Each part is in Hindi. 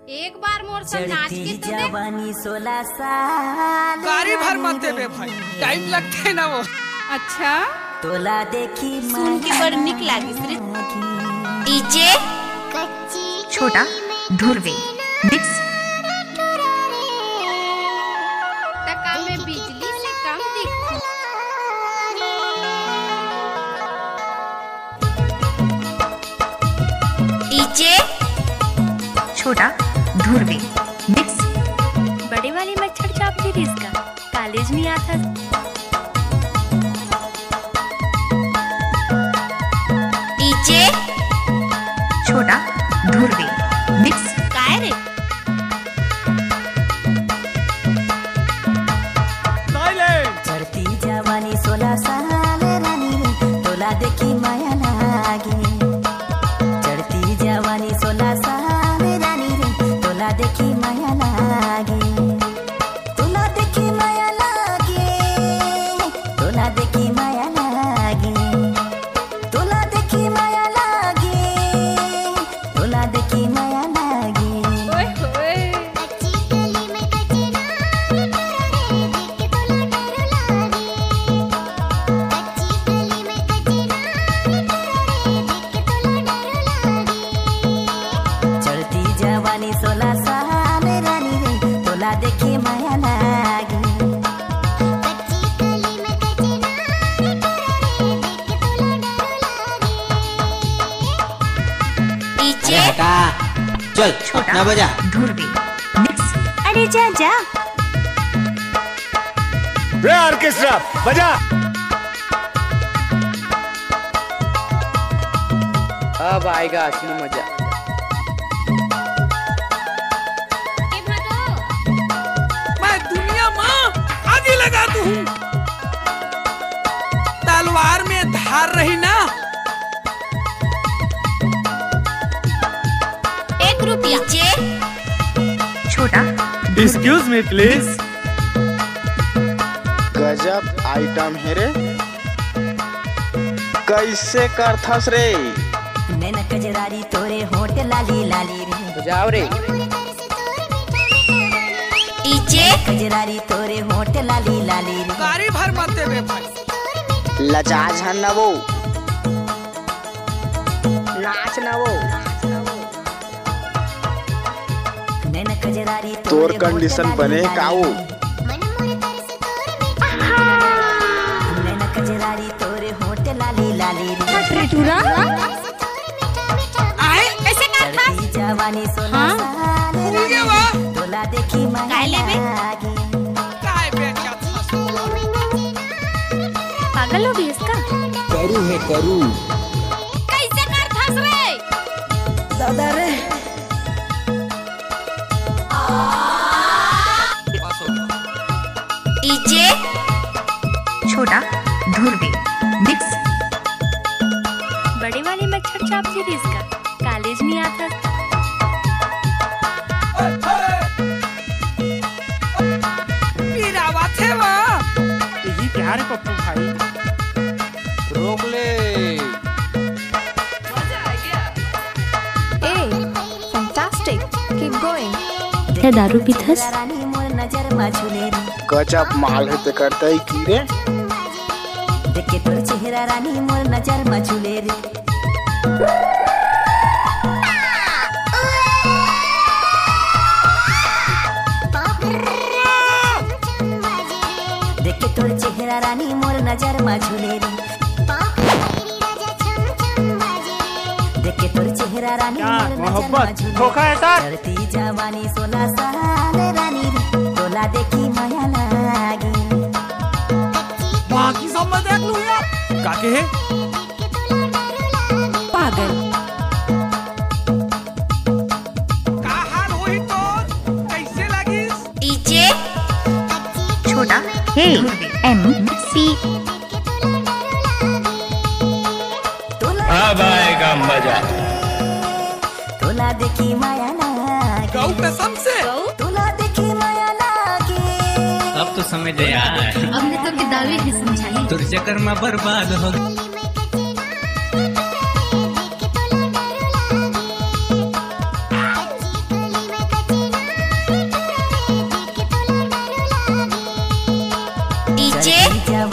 एक बार मोर संग नाच के तो देख। जवानी 16 साल गाड़ी भर मत देबे भाई, टाइम लगते ना वो। अच्छा तोला देखी सुन के बड़ निक लागी रे। डीजे छोटा धुरवे मिक्स। टका में बिजली से कम दिखती। डीजे छोटा धुरवे मिक्स। बड़े वाली मच्छर चाप ली इसका कॉलेज नहीं आता। डीजे छोटा धुरवे मिक्स। काय रे चढ़ती जवानी 16 साल रानी तोला देखी माया लागे। चढ़ती जवानी 16 साल रानी तोला देखी माया लागे। तोला देखी माया लागे। तोला देखी माया लागे। तोला देखी माया लागे। तोला देखी माया लागे। ओए होए चढ़ती जवानी 16 साल रानी तोला देखी माया लागे। डीजे हटा चल छोटा ना बजा। धुरवे मिक्स। अरे जा जा रे ऑर्केस्ट्रा बजा। अब आएगा असली मजा। ए भादो मैं दुनिया माँ आगे लगा दूं। तलवार में धार रही ना। 1 रुपया। डीजे छोटा एक्सक्यूज मी प्लीज। गजब आइटम है रे, कैसे करथस रे? नैना कजरारी तोरे होठ लाली लाली रे। बजाओ रे। डीजे कजरारी तोरे होठ लाली लाली रे। गाड़ी भर मत देबे भाई। लजाज हन ना वो, नाच ना वो। नैना कजरारी तोर होठ कंडीशन लाली बने लाली काऊ। रे। नैना कजरारी तोरे होठ लाली लाली रे। आए ऐसे कर था। चढ़ती जवानी 16 साल ये रानी वाह। तोला देखी माया काय लेबे? लागे। काय बेचा था। पागल हो गई इसका। करू है करू। कैसे कर था रे। दादा रे डीजे छोटा धुरवे मिक्स। बड़े वाली मच्छर चाप ली इसका कॉलेज नहीं आता। पीरावा थे वो। यही प्यार है पप्पू भाई। रोक ले। क्या दारू पीथस? रानी मोर नजर मछुले रे। गजब माल है ते करते ही की रे। देखे तोर चेहरा रानी मोर नजर मछुले रे। देखे तोर चेहरा रानी मोर नजर मछुले रे। देखे तोर चेहरा रानी क्या मोर नजर मोहब्बत मछुले धोखा है सर। चढ़ती जवानी 16 साल रानी तोला देखी माया लागे। बाकी सब मैं देख लूँ यार। काके है पागल का हाल होई तो कैसे लगी? डीजे छोटा धुरवे एम सी। अब आएगा मजा। तोला देखी माया लागे। गौ कसम से। तोला देखी माया लागे। अब तो समझ यार। हमने तो दावे ही समझाई। तुर चक्कर में बर्बाद हो।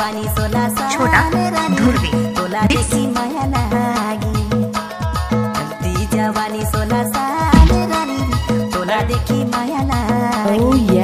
जवानी सोला छोटा ध्रुवी तोला देखी माया लागी चलती जवानी सोला साल रानी तोला देखी माया लागी